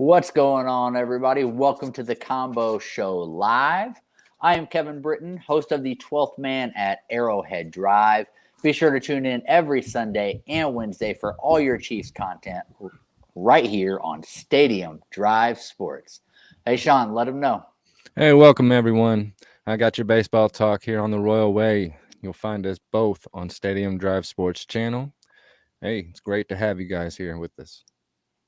What's going on, everybody? Welcome to the Convo Show Live. I am Kevin Britton, host of the 12th Man at Arrowhead Drive. Be sure to tune in every Sunday and Wednesday for all your Chiefs content right here on Stadium Drive Sports. Hey, Sean, let them know. Hey, welcome, everyone. I got your baseball talk here on the Royal Way. You'll find us both on Stadium Drive Sports channel. Hey, it's great to have you guys here with us.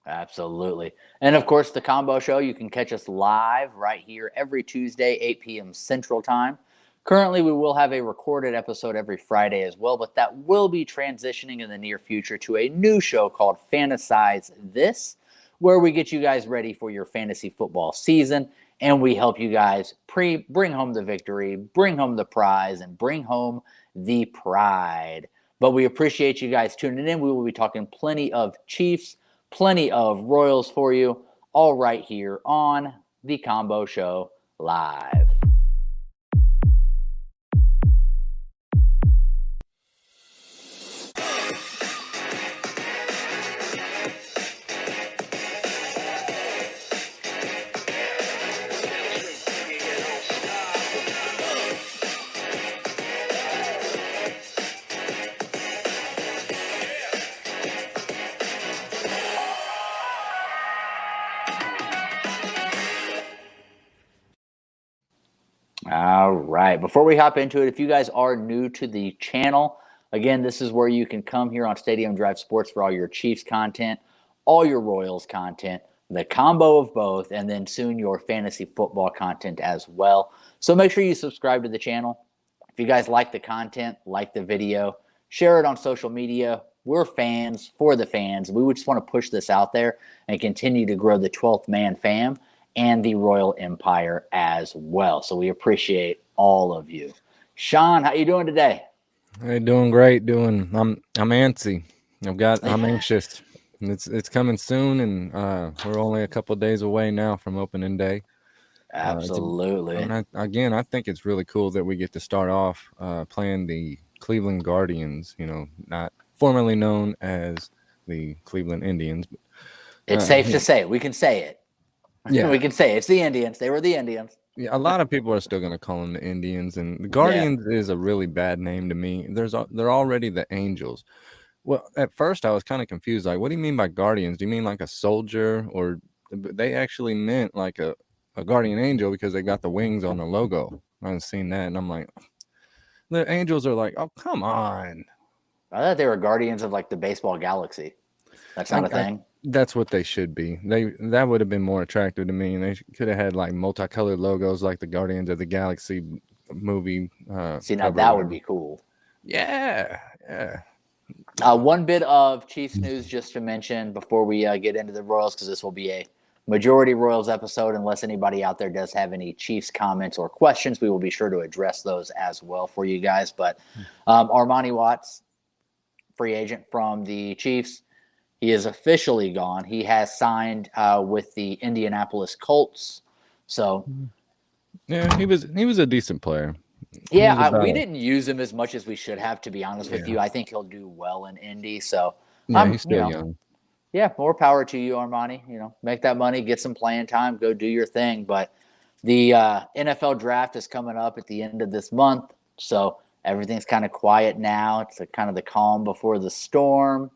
Absolutely. And of course, the Combo Show, you can catch us live right here every Tuesday, 8 p.m. Central Time. Currently, we will have a recorded episode every Friday as well, but that will be transitioning in the near future to a new show called Fantasize This, where we get you guys ready for your fantasy football season, and we help you guys bring home the victory, bring home the prize, and bring home the pride. But we appreciate you guys tuning in. We will be talking plenty of Chiefs, plenty of Royals for you, all right here on the Combo Show Live. All right. Before we hop into it, if you guys are new to the channel, again, this is where you can come here on Stadium Drive Sports for all your Chiefs content, all your Royals content, the combo of both, and then soon your fantasy football content as well. So make sure you subscribe to the channel. If you guys like the content, like the video, share it on social media. We're fans for the fans. We would just want to push this out there and continue to grow the 12th Man fam and the Royal Empire as well. So we appreciate all of you. Sean, how you doing today? Hey, doing great. I'm antsy. I'm anxious. It's coming soon, and we're only a couple of days away now from opening day. Absolutely. I think it's really cool that we get to start off playing the Cleveland Guardians. Not formerly known as the Cleveland Indians. But, it's safe to say. We can say it. Yeah, we can say it's the Indians. They were the Indians. Yeah, a lot of people are still going to call them the Indians, and the Guardians is a really bad name to me. They're already the Angels. Well, at first I was kind of confused. Like, what do you mean by Guardians? Do you mean like a soldier, or they actually meant like a guardian angel because they got the wings on the logo? I've seen that, and I'm like, the Angels are like, oh, come on. I thought they were guardians of like the baseball galaxy. That's not a thing. That's what they should be. That would have been more attractive to me. And they could have had like multicolored logos like the Guardians of the Galaxy movie. See, now that would be cool. Yeah. One bit of Chiefs news just to mention before we get into the Royals, because this will be a majority Royals episode. Unless anybody out there does have any Chiefs comments or questions, we will be sure to address those as well for you guys. But Armani Watts, free agent from the Chiefs. He is officially gone. He has signed with the Indianapolis Colts. So, yeah, he was a decent player. Yeah, we didn't use him as much as we should have, to be honest with you. I think he'll do well in Indy. So, he's still young. Yeah, more power to you, Armani. Make that money, get some playing time, go do your thing. But the NFL draft is coming up at the end of this month, so everything's kind of quiet now. It's kind of the calm before the storm.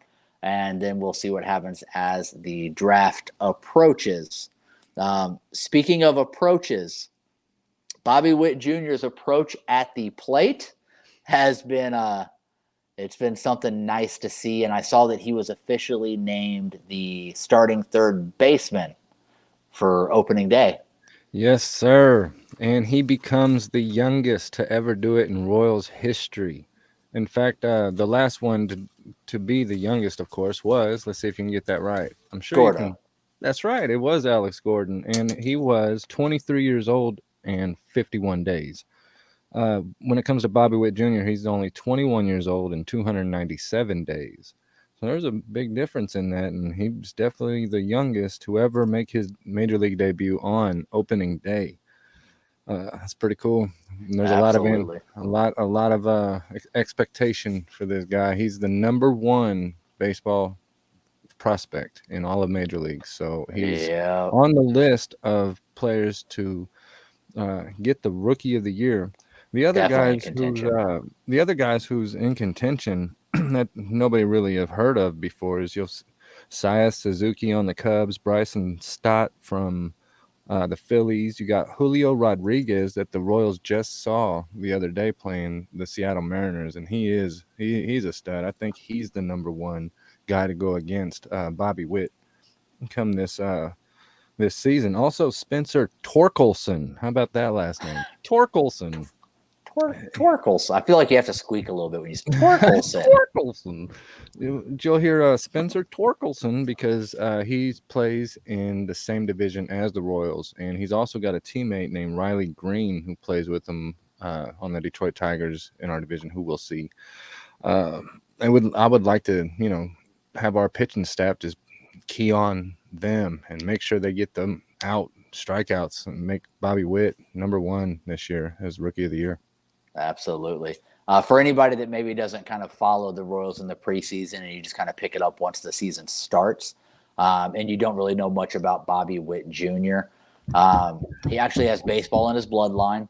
And then we'll see what happens as the draft approaches. Speaking of approaches, Bobby Witt Jr.'s approach at the plate has been it's been something nice to see. And I saw that he was officially named the starting third baseman for opening day. Yes, sir. And he becomes the youngest to ever do it in Royals history. In fact, the last one to be the youngest, of course, was, let's see if you can get that right. I'm sure Gordo. You can. That's right. It was Alex Gordon, and he was 23 years old and 51 days. When it comes to Bobby Witt Jr., he's only 21 years old and 297 days. So there's a big difference in that, and he's definitely the youngest to ever make his major league debut on opening day. That's pretty cool. And there's Absolutely. a lot of expectation for this guy. He's the number one baseball prospect in all of Major Leagues. So he's Yeah, on the list of players to get the Rookie of the Year. The other definitely in guys who's contention. in contention that nobody really have heard of before is Saya Suzuki on the Cubs, Bryson Stott from the Phillies. You got Julio Rodriguez that the Royals just saw the other day playing the Seattle Mariners, and he's a stud. I think he's the number one guy to go against Bobby Witt come this season. Also, Spencer Torkelson. How about that last name? Torkelson. Torkelson. I feel like you have to squeak a little bit when you say Torkelson. Torkelson. You'll hear Spencer Torkelson because he plays in the same division as the Royals, and he's also got a teammate named Riley Green who plays with him on the Detroit Tigers in our division, who we'll see. I would like to, have our pitching staff just key on them and make sure they get them out strikeouts and make Bobby Witt number one this year as Rookie of the Year. Absolutely. For anybody that maybe doesn't kind of follow the Royals in the preseason and you just kind of pick it up once the season starts, and you don't really know much about Bobby Witt Jr., he actually has baseball in his bloodline.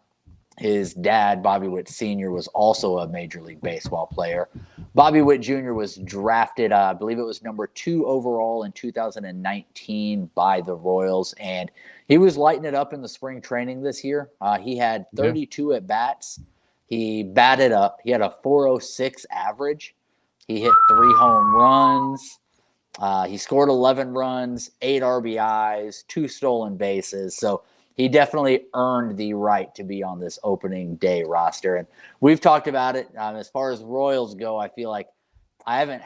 His dad, Bobby Witt Sr., was also a Major League Baseball player. Bobby Witt Jr. was drafted, I believe it was number 2 overall in 2019 by the Royals, and he was lighting it up in the spring training this year. He had 32 at-bats. He batted up. He had a 406 average. He hit 3 home runs. He scored 11 runs, 8 RBIs, 2 stolen bases. So he definitely earned the right to be on this opening day roster. And we've talked about it. As far as Royals go, I feel like I haven't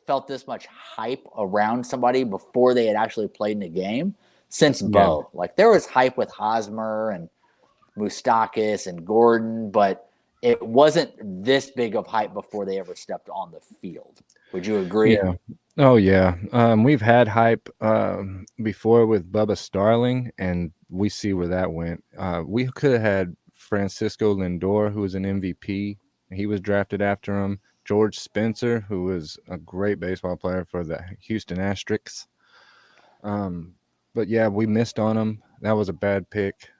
felt this much hype around somebody before they had actually played in a game since Bo. Like there was hype with Hosmer and Moustakas and Gordon, but it wasn't this big of hype before they ever stepped on the field. Would you agree? Yeah. Oh, yeah. We've had hype before with Bubba Starling, and we see where that went. We could have had Francisco Lindor, who was an MVP. He was drafted after him. George Spencer, who was a great baseball player for the Houston Asterix. But, yeah, we missed on him. That was a bad pick.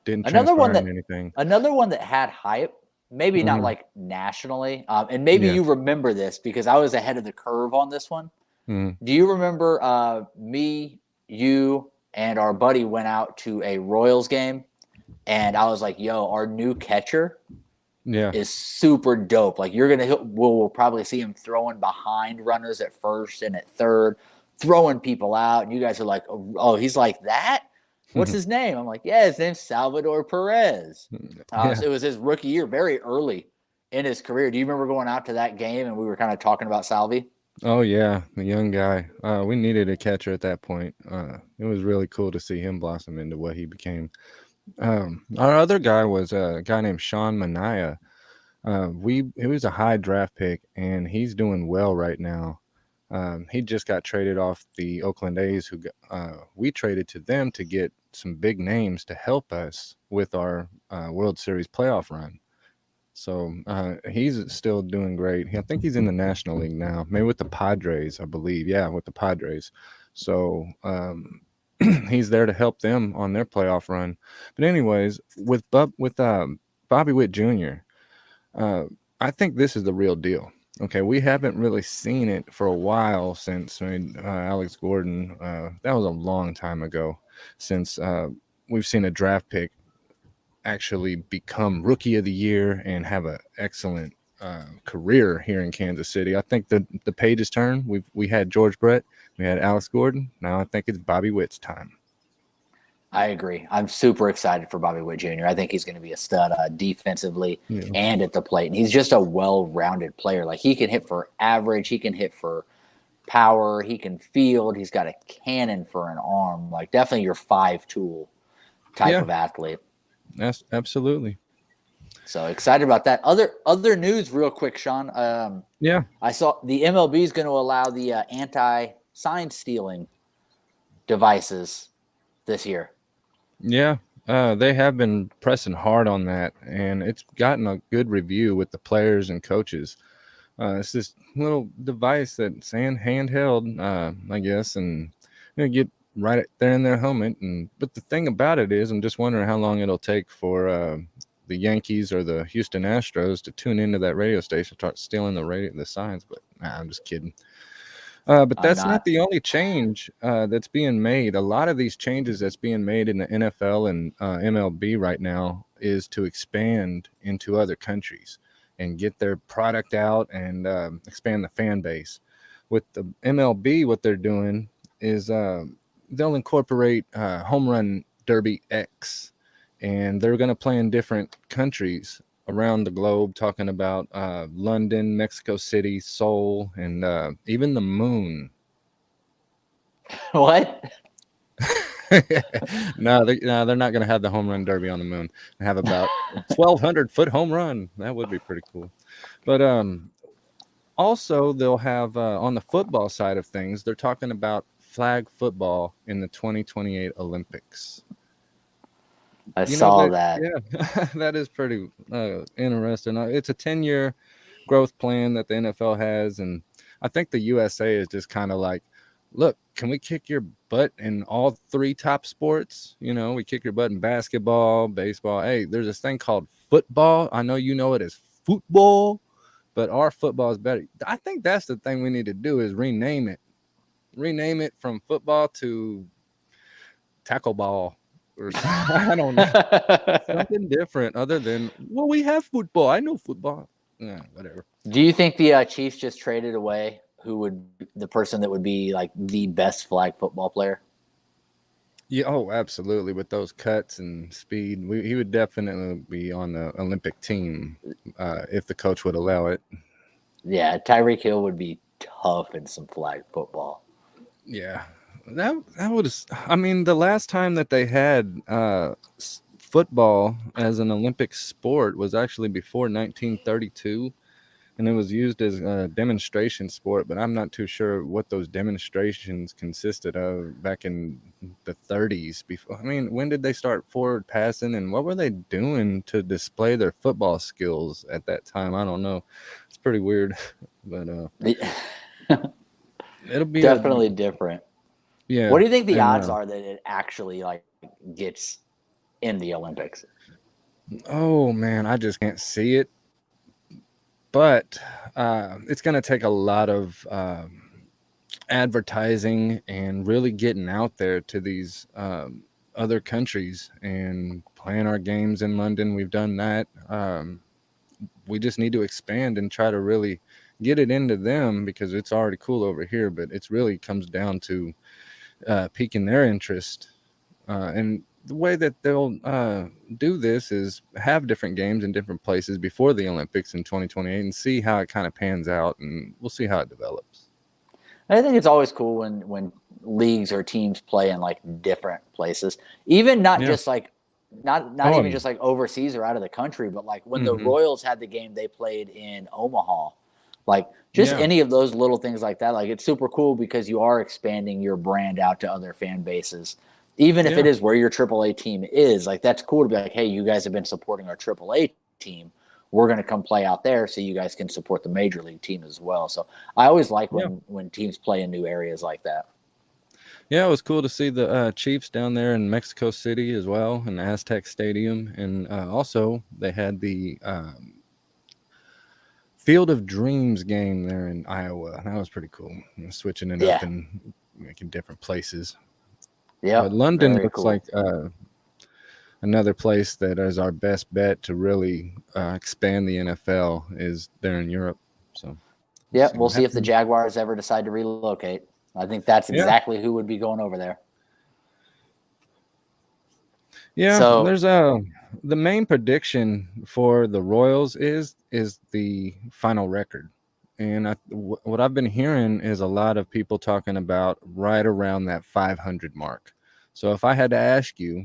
Didn't transfer in anything. Another one that had hype, maybe not like nationally, and maybe you remember this because I was ahead of the curve on this one. Do you remember me, you, and our buddy went out to a Royals game, and I was like, yo, our new catcher is super dope. Like we'll probably see him throwing behind runners at first and at third, throwing people out, and you guys are like, oh, he's like that? What's his name? I'm like, yeah, his name's Salvador Perez. So it was his rookie year, very early in his career. Do you remember going out to that game and we were kind of talking about Salvi? Oh, yeah, the young guy. We needed a catcher at that point. It was really cool to see him blossom into what he became. Our other guy was a guy named Sean Manaya. He was a high draft pick, and he's doing well right now. He just got traded off the Oakland A's, who we traded to them to get some big names to help us with our World Series playoff run. So he's still doing great. I think he's in the National League now, maybe with the Padres, I believe. Yeah, with the Padres. So he's there to help them on their playoff run. But anyways, with Bobby Witt Jr., I think this is the real deal. Okay, we haven't really seen it for a while since Alex Gordon. That was a long time ago since we've seen a draft pick actually become Rookie of the Year and have an excellent career here in Kansas City. I think the page has turned. We had George Brett, we had Alex Gordon. Now I think it's Bobby Witt's time. I agree. I'm super excited for Bobby Witt Jr. I think he's going to be a stud defensively and at the plate. And he's just a well-rounded player. Like he can hit for average. He can hit for power. He can field. He's got a cannon for an arm. Like definitely your 5-tool type of athlete. That's absolutely. So excited about that. Other news real quick, Sean. I saw the MLB is going to allow the anti-sign stealing devices this year. Yeah, they have been pressing hard on that, and it's gotten a good review with the players and coaches. It's this little device that's handheld, I guess, and get right there in their helmet. And but the thing about it is, I'm just wondering how long it'll take for the Yankees or the Houston Astros to tune into that radio station, start stealing the signs. But nah, I'm just kidding. But I'm that's not not. the only change that's being made. A lot of these changes that's being made in the NFL and MLB right now is to expand into other countries and get their product out and expand the fan base. With the MLB, what they're doing is they'll incorporate Home Run Derby X, and they're going to play in different countries around the globe, talking about London, Mexico City, Seoul, and even the moon. What? No, they're not going to have the home run derby on the moon. They have about 1,200-foot home run. That would be pretty cool. But also, they'll have on the football side of things, they're talking about flag football in the 2028 Olympics. I You know saw that, that. yeah, that is pretty interesting. It's a 10-year growth plan that the NFL has, and I think the USA is just kind of like, look, can we kick your butt in all three top sports? We kick your butt in basketball, baseball. Hey, there's this thing called football. I know you know it as football, but our football is better. I think that's the thing we need to do is rename it. Rename it from football to tackle ball or I don't know. Something different other than, well, we have football. I know football. Yeah, whatever. Do you think the Chiefs just traded away the person that would be like the best flag football player? Yeah, oh, absolutely. With those cuts and speed, he would definitely be on the Olympic team if the coach would allow it. Yeah, Tyreek Hill would be tough in some flag football. Yeah, that was. I mean, the last time that they had football as an Olympic sport was actually before 1932. And it was used as a demonstration sport, but I'm not too sure what those demonstrations consisted of back in the 30s. Before, I mean, when did they start forward passing, and what were they doing to display their football skills at that time? I don't know. It's pretty weird, but it'll be a Definitely different. yeah. What do you think the And odds are that it actually like gets in the Olympics? oh man, I just can't see it. But it's going to take a lot of advertising and really getting out there to these other countries and playing our games in London. We've done that. We just need to expand and try to really get it into them because it's already cool over here, but it's really comes down to piquing their interest. And the way that they'll do this is have different games in different places before the Olympics in 2028 and see how it kind of pans out, and we'll see how it develops. I think it's always cool when leagues or teams play in like different places, even not Yeah. just like not Oh, even just like overseas or out of the country, but like when the mm-hmm. Royals had the game they played in Omaha, like just Yeah. any of those little things like that, like it's super cool because you are expanding your brand out to other fan bases. Even if it Yeah. is where your AAA team is, like that's cool to be like, hey, you guys have been supporting our AAA team. We're going to come play out there so you guys can support the major league team as well. So I always like Yeah. when teams play in new areas like that. Yeah, it was cool to see the Chiefs down there in Mexico City as well, in the Aztec Stadium, and also they had the Field of Dreams game there in Iowa. That was pretty cool. Switching it up Yeah. and making different places. But Yep. London Very looks cool. like another place that is our best bet to really expand the NFL is there in Europe. So Yep. see We'll what see if the happens. Jaguars ever decide to relocate. I think that's Yeah, exactly who would be going over there. yeah. So There's the main prediction for the Royals is the final record, and what I've been hearing is a lot of people talking about right around that 500 mark. So if I had to ask you,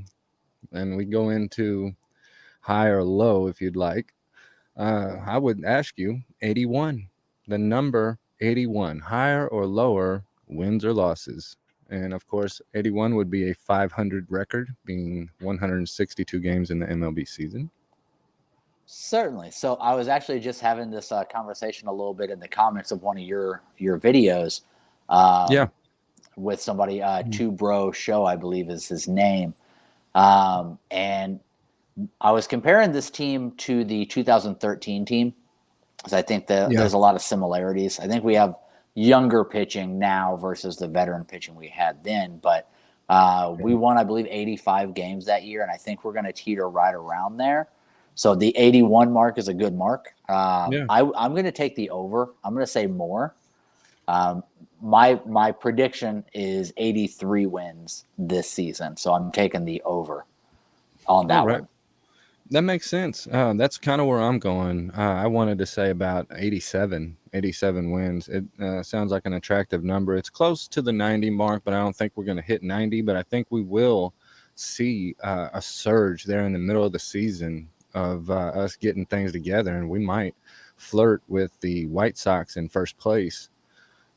and we go into high or low if you'd like, I would ask you 81. The number 81, higher or lower, wins or losses. And of course, 81 would be a 500 record, being 162 games in the MLB season. Certainly. So I was actually just having this conversation a little bit in the comments of one of your videos Yeah. with somebody. Mhm. Two Bro Show, I believe, is his name. And I was comparing this team to the 2013 team because I think that Yeah. there's a lot of similarities. I think we have younger pitching now versus the veteran pitching we had then, but we won, I believe, 85 games that year, and I think we're going to teeter right around there. So the 81 mark is a good mark. Yeah. I'm going to take the over. I'm going to say more. Um, my prediction is 83 wins this season, so I'm taking the over on All that right. one. That makes sense. That's kind of where I'm going. I wanted to say about 87 wins. It sounds like an attractive number. It's close to the 90 mark, but I don't think we're going to hit 90. But I think we will see a surge there in the middle of the season of us getting things together, and we might flirt with the White Sox in first place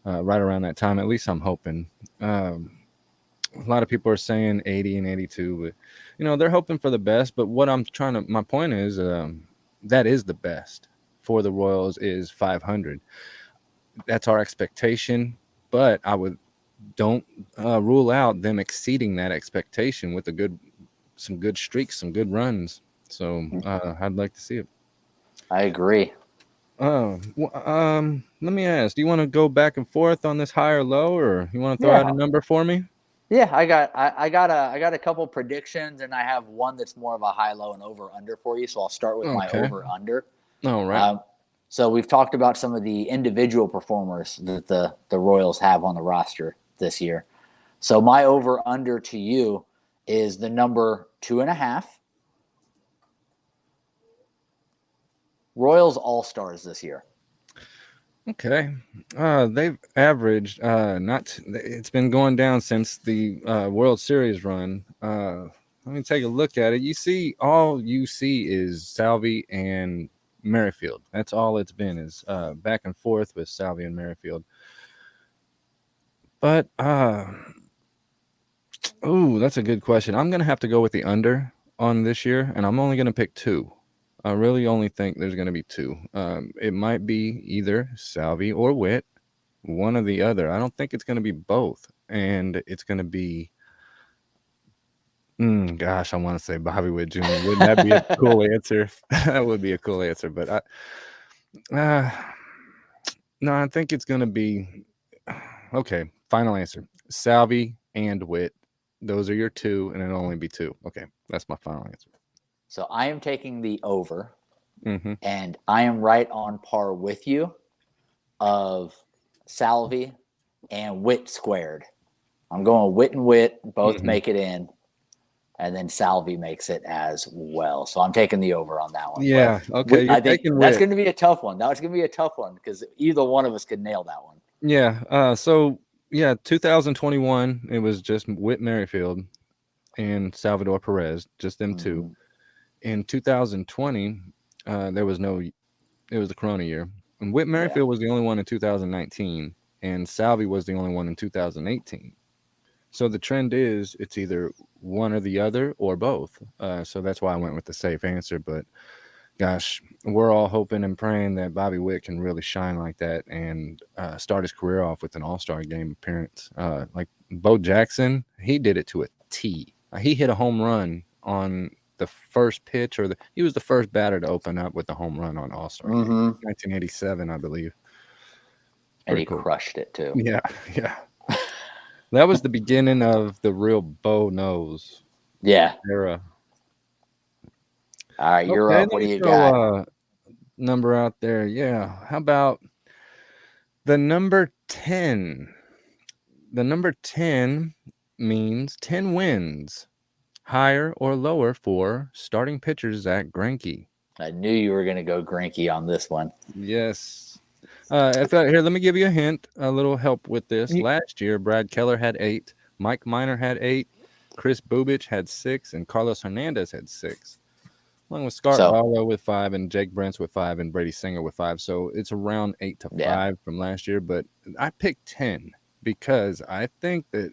right around that time. At least I'm hoping. A lot of people are saying 80 and 82, but they're hoping for the best. But what my point is, that is the best for the Royals is 500. That's our expectation, but don't rule out them exceeding that expectation with some good streaks, some good runs. So I'd like to see it. I agree. Let me ask, do you want to go back and forth on this high or low, or you want to throw out Yeah, a number for me? yeah. I got a couple predictions, and I have one that's more of a high, low, and over under for you. So I'll start with my Okay. over under. All right. Um, so we've talked about some of the individual performers that the Royals have on the roster this year. So my over under to you is the number 2.5. Royals All Stars this year. Okay. They've averaged not. It's been going down since the World Series run. Let me take a look at it. All you see is Salvi and Merrifield. That's all it's been is back and forth with Salvi and Merrifield. But that's a good question. I'm gonna have to go with the under on this year, and I'm only gonna pick two. I really only think there's gonna be two. It might be either Salvi or Witt, one or the other. I don't think it's going to be both, and it's going to be. Gosh, I want to say Bobby Witt Jr. Wouldn't that be a cool answer? That would be a cool answer, but no, I think it's going to be. Okay, final answer: Salvi and Witt. Those are your two, and it'll only be two. Okay, that's my final answer. So I am taking the over, Mm-hmm. and I am right on par with you of Salvi and Witt squared. I'm going Witt and Witt, both Mm-hmm. make it in, and then Salvi makes it as well. So I'm taking the over on that one. But Yeah. Okay, you're I think taking that's Witt. going to be a tough one. That's going to be a tough one because either one of us could nail that one. Yeah. So yeah, 2021, it was just Whit Merrifield and Salvador Perez, just them two. Mm-hmm. In 2020, there was no. It was the Corona year, and Whit Yeah. Merrifield was the only one in 2019, and Salvi was the only one in 2018. So the trend is it's either one or the other or both. So that's why I went with the safe answer. But gosh, we're all hoping and praying that Bobby Witt can really shine like that and start his career off with an All-Star game appearance. Like Bo Jackson, he did it to a T. He hit a home run on the first pitch, he was the first batter to open up with the home run on All-Star game, 1987, I believe. And he Cool. crushed it too. Yeah. That was the beginning of the real Bo knows era. All right, you're Okay, up. What let do me you throw got? a number out there. Yeah. How about the number 10? The number 10 means 10 wins, higher or lower for starting pitcher Zach Greinke. I knew you were going to go Grinky on this one. Yes. Here, let me give you a hint, a little help with this. Last year, Brad Keller had 8, Mike Minor had 8, Chris Bubich had 6, and Carlos Hernandez had 6. Along with Scott Barlow with 5, and Jake Brentz with 5, and Brady Singer with 5. So it's around 8 to 5 from last year. But I picked 10 because I think that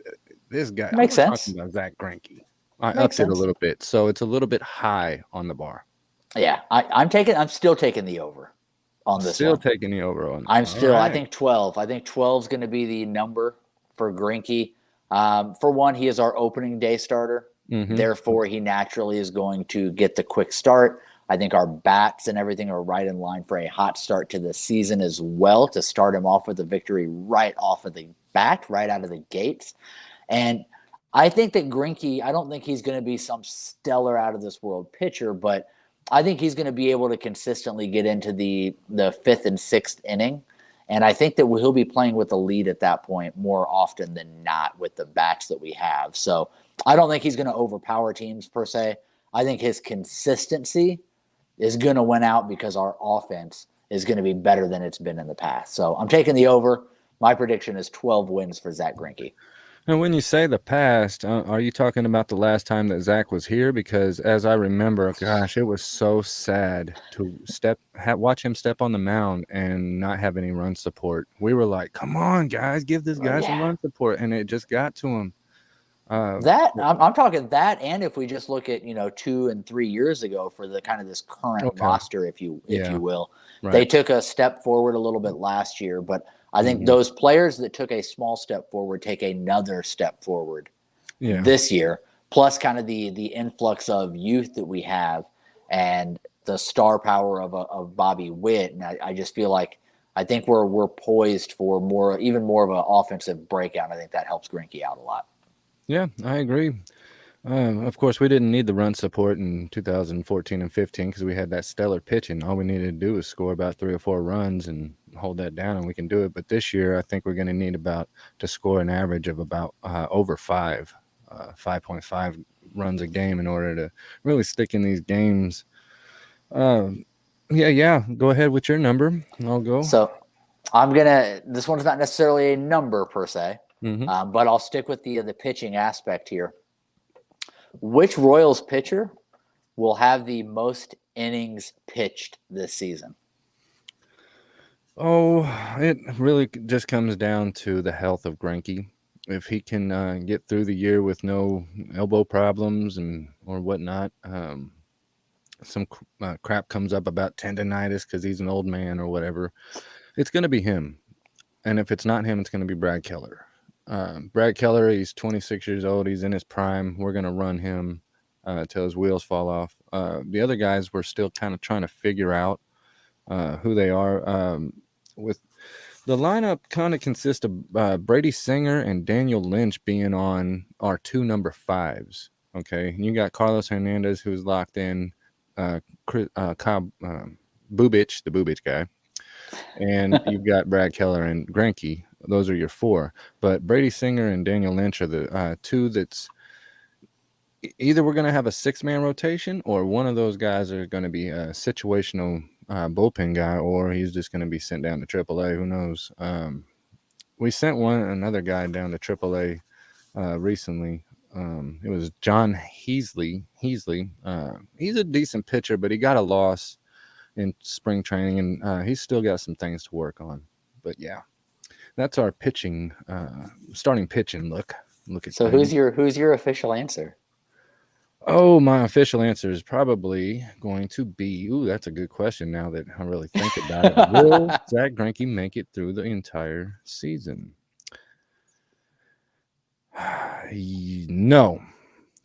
this guy Makes sense. talking about Zach Greinke. I upped it a little bit, so it's a little bit high on the bar. Yeah, I'm still taking the over on this Still one. taking the over on. I'm All still. I right. think 12. I think 12 is going to be the number for Greinke. For one, he is our opening day starter. Mm-hmm. Therefore, he naturally is going to get the quick start. I think our bats and everything are right in line for a hot start to the season as well, to start him off with a victory right off of the bat, right out of the gates. And I think that Greinke, I don't think he's going to be some stellar out of this world pitcher, but I think he's going to be able to consistently get into the fifth and sixth inning. And I think that he'll be playing with the lead at that point more often than not with the bats that we have. So I don't think he's going to overpower teams per se. I think his consistency is going to win out because our offense is going to be better than it's been in the past. So I'm taking the over. My prediction is 12 wins for Zach Greinke. And when you say the past, are you talking about the last time that Zach was here? Because as I remember, gosh, it was so sad to watch him step on the mound and not have any run support. We were like, "Come on, guys, give this guy some Yeah. run support," and it just got to him. That I'm talking that, and if we just look at 2 and 3 years ago for the kind of this current Okay, roster, if you yeah, will, they right. took a step forward a little bit last year, but I think Hmm. those players that took a small step forward take another step forward Yeah, this year. Plus, kind of the influx of youth that we have, and the star power of Bobby Witt, and I just feel like I think we're poised for even more of an offensive breakout. I think that helps Greinke out a lot. yeah, I agree. Of course, we didn't need the run support in 2014 and 15 because we had that stellar pitching. All we needed to do was score about 3 or 4 runs and hold that down, and we can do it. But this year, I think we're going to need to score an average of about over 5.5 runs a game in order to really stick in these games. Um, yeah. Go ahead with your number. I'll go. So this one's not necessarily a number per se, Hmm. but I'll stick with the pitching aspect here. Which Royals pitcher will have the most innings pitched this season? Oh, it really just comes down to the health of Greinke. If he can get through the year with no elbow problems and or whatnot, some crap comes up about tendonitis because he's an old man or whatever, it's going to be him. And if it's not him, it's going to be Brad Keller. Brad Keller, he's 26 years old. He's in his prime. We're going to run him till his wheels fall off. The other guys, we're still kind of trying to figure out who they are. With the lineup kind of consists of Brady Singer and Daniel Lynch being on our 2 number 5s. Okay, and you got Carlos Hernandez who's locked in, Kyle Bubich, the Bubich guy, and you've got Brad Keller and Greinke. Those are your 4. But Brady Singer and Daniel Lynch are the 2 that's either we're going to have a 6-man rotation or one of those guys are going to be a situational bullpen guy, or he's just going to be sent down to AAA. Who knows? We sent another guy down to AAA recently. It was John Heasley. He's a decent pitcher, but he got a loss in spring training, and he's still got some things to work on. But yeah, that's our pitching, starting pitching look at So things. who's your official answer? Oh, my official answer is probably going to be, ooh, that's a good question now that I really think about it. Will Zach Greinke make it through the entire season? No.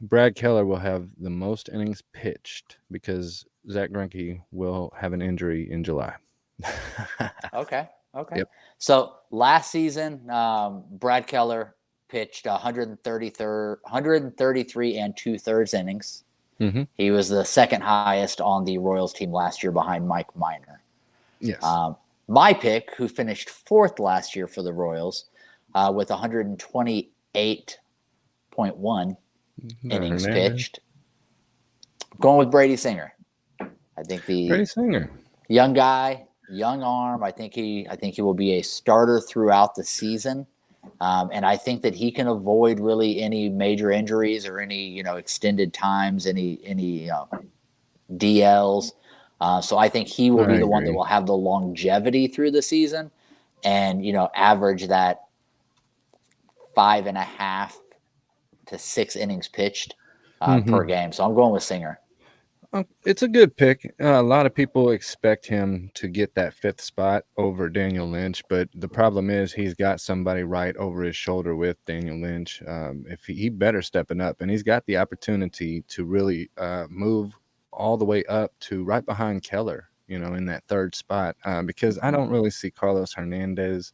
Brad Keller will have the most innings pitched because Zach Greinke will have an injury in July. Okay. Yep. So last season, Brad Keller pitched 133 and 2/3 innings. Mm-hmm. He was the second highest on the Royals team last year behind Mike Minor. Yes. My pick, who finished 4th last year for the Royals with 128.1 innings Hernandez. pitched, going with Brady Singer. I think Brady the Singer. young guy, young arm. I think he will be a starter throughout the season. And I think that he can avoid really any major injuries or any extended times, any DLs. So I think he will I be the one that agree. will have the longevity through the season, and average that 5.5 to 6 innings pitched per Mm-hmm. game. So I'm going with Singer. It's a good pick. A lot of people expect him to get that fifth spot over Daniel Lynch, but the problem is he's got somebody right over his shoulder with Daniel Lynch. If he better stepping up, and he's got the opportunity to really move all the way up to right behind Keller, in that third spot, because I don't really see Carlos Hernandez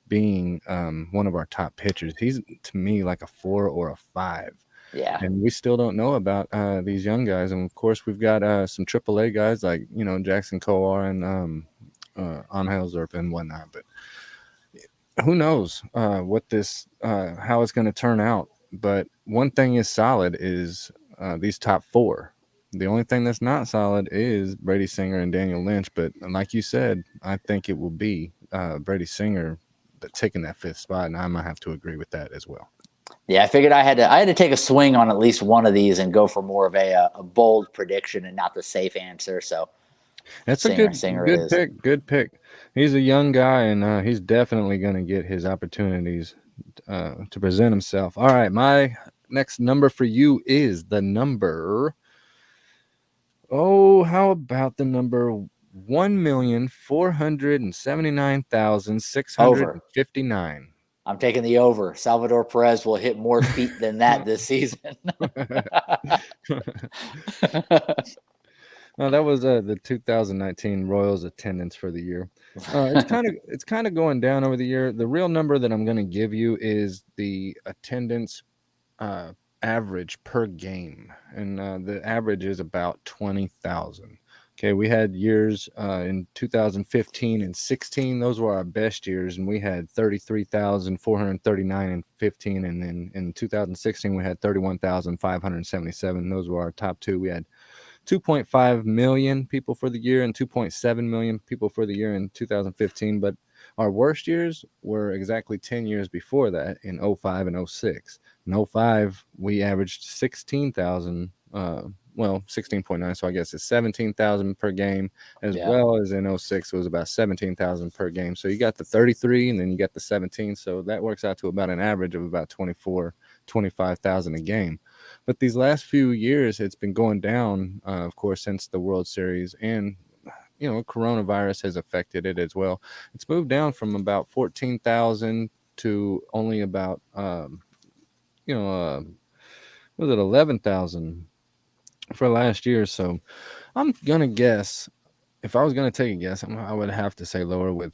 being one of our top pitchers. He's, to me, like a 4 or a 5. Yeah. And we still don't know about these young guys. And, of course, we've got some AAA guys like, Jackson Kowar and Angel Zerpa and whatnot. But who knows how it's going to turn out. But one thing is solid is these top 4. The only thing that's not solid is Brady Singer and Daniel Lynch. But like you said, I think it will be Brady Singer taking that 5th spot, and I might have to agree with that as well. Yeah, I figured I had to take a swing on at least one of these and go for more of a bold prediction and not the safe answer. So that's Singer a good pick. Good pick. He's a young guy, and he's definitely going to get his opportunities to present himself. All right, my next number for you is the number. Oh, how about the number 1,479,659? I'm taking the over. Salvador Perez will hit more feet than that this season. No, that was the 2019 Royals attendance for the year. It's kind of going down over the year. The real number that I'm going to give you is the attendance average per game, and the average is about 20,000. Okay, we had years in 2015 and 16. Those were our best years, and we had 33,439 in 15, and then in 2016 we had 31,577. Those were our top 2. We had 2.5 million people for the year and 2.7 million people for the year in 2015. But our worst years were exactly 10 years before that, in 05 and 06. In 05, we averaged 16,000. 16.9, so I guess it's 17,000 per game, as well as in 06 it was about 17,000 per game. So you got the 33 and then you got the 17, so that works out to about an average of about 25,000 a game. But these last few years it's been going down, of course, since the World Series, and coronavirus has affected it as well. It's moved down from about 14,000 to only about was it 11,000 for last year. So I'm gonna guess, if I was gonna take a guess, I would have to say lower with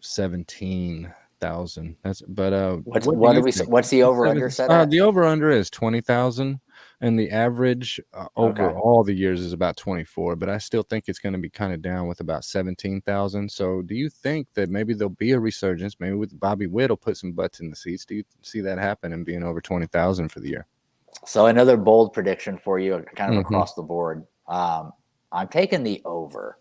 17,000. What's the over under set at? The over under is 20,000, and the average over all the years is about 24. But I still think it's going to be kind of down with about 17,000. So do you think that maybe there'll be a resurgence? Maybe with Bobby Witt will put some butts in the seats. Do you see that happen and being over 20,000 for the year? So another bold prediction for you, kind of across the board. I'm taking the over,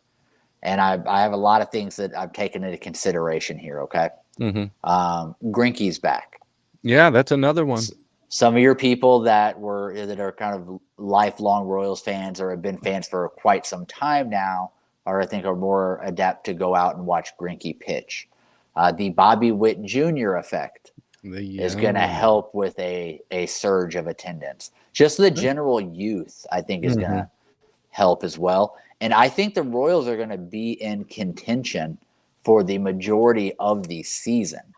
and I have a lot of things that I've taken into consideration here. Okay, Greinke's back. Yeah, that's another one. Some of your people that are kind of lifelong Royals fans or have been fans for quite some time now are more adept to go out and watch Greinke pitch. The Bobby Witt Jr. effect is going to help with a surge of attendance. Just the general youth, I think, is going to help as well. And I think the Royals are going to be in contention for the majority of the season,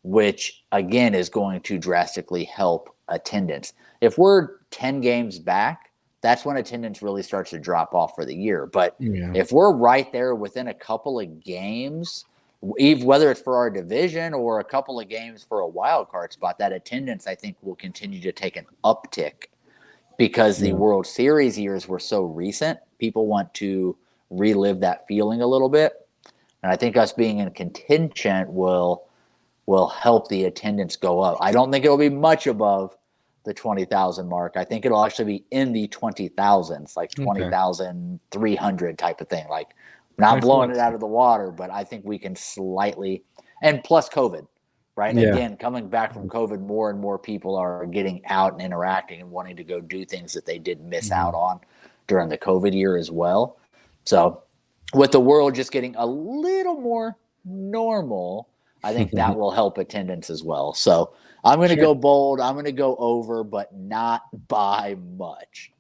which, again, is going to drastically help attendance. If we're 10 games back, that's when attendance really starts to drop off for the year. But if we're right there within a couple of games, whether it's for our division or a couple of games for a wild card spot, that attendance, I think, will continue to take an uptick because the World Series years were so recent. People want to relive that feeling a little bit. And I think us being in contention will help the attendance go up. I don't think it'll be much above the 20,000 mark. I think it'll actually be in the 20,000s, like 20,300 type of thing. Like, not blowing it out of the water, but I think we can slightly, and plus COVID, right? And again, coming back from COVID, more and more people are getting out and interacting and wanting to go do things that they did miss out on during the COVID year as well. So with the world just getting a little more normal, I think that will help attendance as well. So I'm going to go bold. I'm going to go over, but not by much.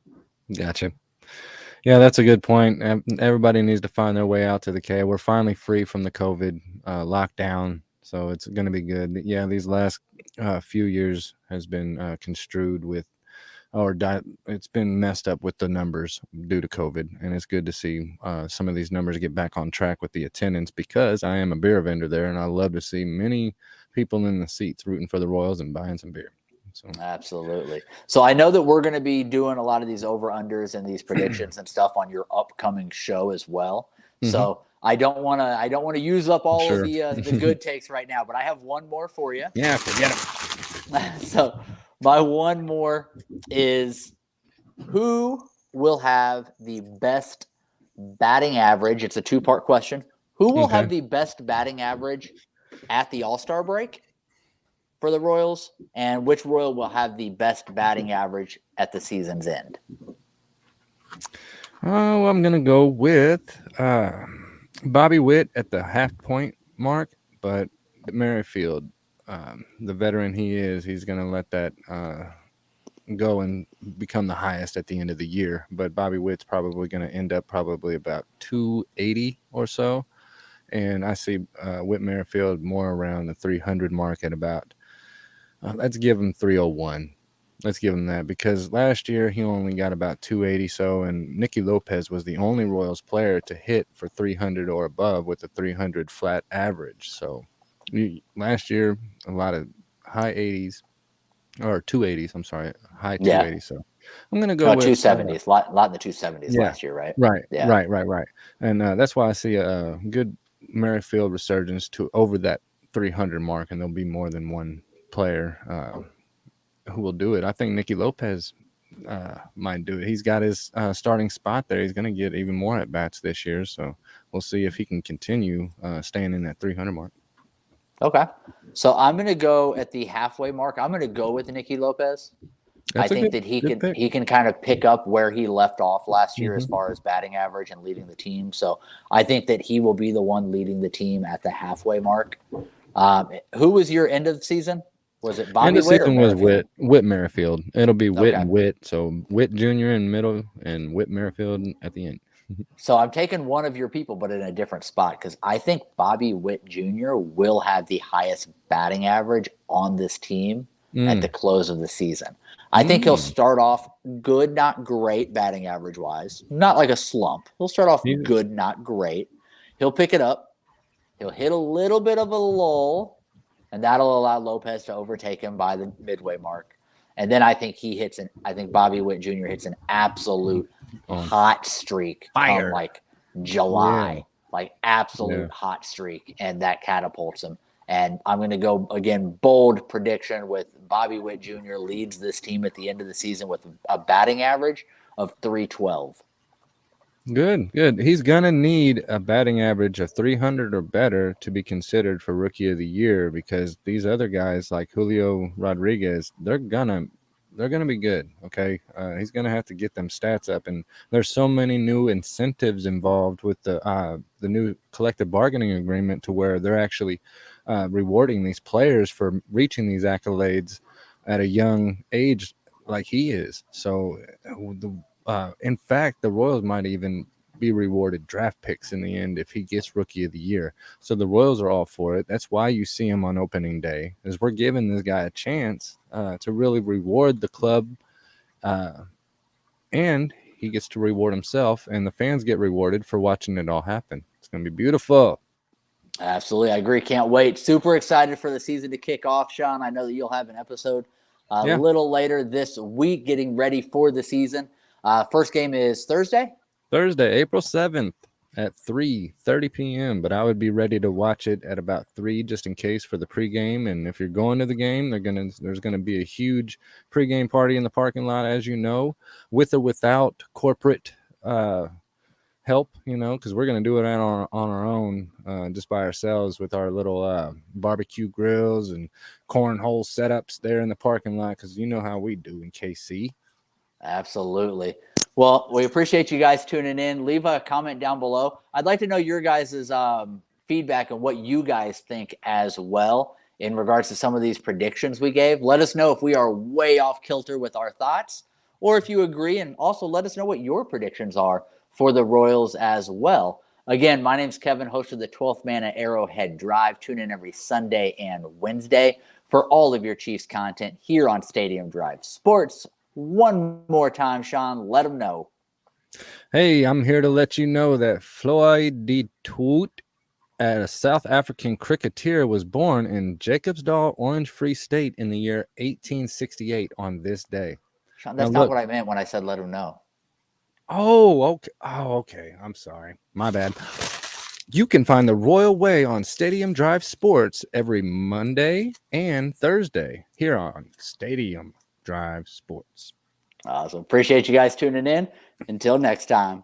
Gotcha. Yeah, that's a good point. Everybody needs to find their way out to the K. We're finally free from the COVID lockdown, so it's going to be good. Yeah, these last few years has been construed with, it's been messed up with the numbers due to COVID, and it's good to see some of these numbers get back on track with the attendance because I am a beer vendor there, and I love to see many people in the seats rooting for the Royals and buying some beer. So Absolutely. So I know that we're going to be doing a lot of these over-unders and these predictions and stuff on your upcoming show as well. hmm So I don't want to use up all of sure. the good takes right now, but I have one more for you. Yeah, forget them. So my one more is, who will have the best batting average? It's a two-part question. Who will Okay. have the best batting average at the All-Star break for the Royals, and which Royal will have the best batting average at the season's end? Oh, I'm gonna go with Bobby Witt at the half point mark, but Merrifield, the veteran he is, he's gonna let that go and become the highest at the end of the year. But Bobby Witt's probably gonna end up probably about 280 or so, and I see Whit Merrifield more around the 300 mark at about. Let's give him 301. Let's give him that because last year he only got about 280 so, and Nicky Lopez was the only Royals player to hit for 300 or above with a 300 flat average. So last year, a lot of high 80s or 280s. I'm sorry, high Yeah. 280s. So I'm gonna go No, with 270s. Lot in the 270s yeah, last year, right? right, Yeah. right, and that's why I see a good Merrifield resurgence to over that 300 mark, and there'll be more than one player who will do it. I think Nicky Lopez might do it. He's got his starting spot there. He's going to get even more at bats this year, so we'll see if he can continue staying in that 300 mark. Okay. So I'm going to go at the halfway mark. I'm going to go with Nicky Lopez. I That's a think good that he good can pick. he can kind of pick up where he left off last year as hmm far as batting average and leading the team. So I think that he will be the one leading the team at the halfway mark. Who was your end of the season? Was it And Bobby the Witt or season was Merrifield? Whit Merrifield. It'll be Whit Okay. and Whit. So Whit Jr. in the middle and Whit Merrifield at the end. So I'm taking one of your people, but in a different spot, because I think Bobby Witt Jr. will have the highest batting average on this team at the Mm. close of the season. I think he'll Mm. start off good, not great batting average wise, not like a slump. He'll start off He's, good, not great. He'll pick it up. He'll hit a little bit of a lull, and that'll allow Lopez to overtake him by the midway mark. And then I think I think Bobby Witt Jr. hits an absolute on hot streak come fire. like Yeah. July, like Yeah. absolute hot streak, and that catapults him. And I'm going to go again, bold prediction with Bobby Witt Jr. leads this team at the end of the season with a batting average of 312. Good, good. He's gonna need a batting average of 300 or better to be considered for Rookie of the Year because these other guys like Julio Rodriguez, they're gonna be good. Okay, he's gonna have to get them stats up, and there's so many new incentives involved with the new collective bargaining agreement to where they're actually rewarding these players for reaching these accolades at a young age like he is. So in fact, the Royals might even be rewarded draft picks in the end if he gets Rookie of the Year. So the Royals are all for it. That's why you see him on opening day, is we're giving this guy a chance to really reward the club, and he gets to reward himself, and the fans get rewarded for watching it all happen. It's going to be beautiful. Absolutely. I agree. Can't wait. Super excited for the season to kick off, Sean. I know that you'll have an episode a Yeah. little later this week getting ready for the season. First game is Thursday. Thursday, April 7th at 3:30 p.m. But I would be ready to watch it at about 3 just in case for the pregame. And if you're going to the game, there's gonna be a huge pregame party in the parking lot, as you know, with or without corporate help, because we're gonna do it on our own, just by ourselves with our little barbecue grills and cornhole setups there in the parking lot, because you know how we do in KC. Absolutely. Well, we appreciate you guys tuning in. Leave a comment down below. I'd like to know your guys' feedback and what you guys think as well in regards to some of these predictions we gave. Let us know if we are way off kilter with our thoughts or if you agree, and also let us know what your predictions are for the Royals as well. Again, my name's Kevin, host of the 12th Man at Arrowhead Drive. Tune in every Sunday and Wednesday for all of your Chiefs content here on Stadium Drive Sports. One more time, Sean, let them know. Hey, I'm here to let you know that Floyd de Toot, a South African cricketer, was born in Jacobsdal, Orange Free State in the year 1868 on this day. Sean, Now that's not look, what I meant when I said let them know. okay. I'm sorry. My bad. You can find the Royal Way on Stadium Drive Sports every Monday and Thursday here on Stadium Drive Sports. Awesome. Appreciate you guys tuning in. Until next time.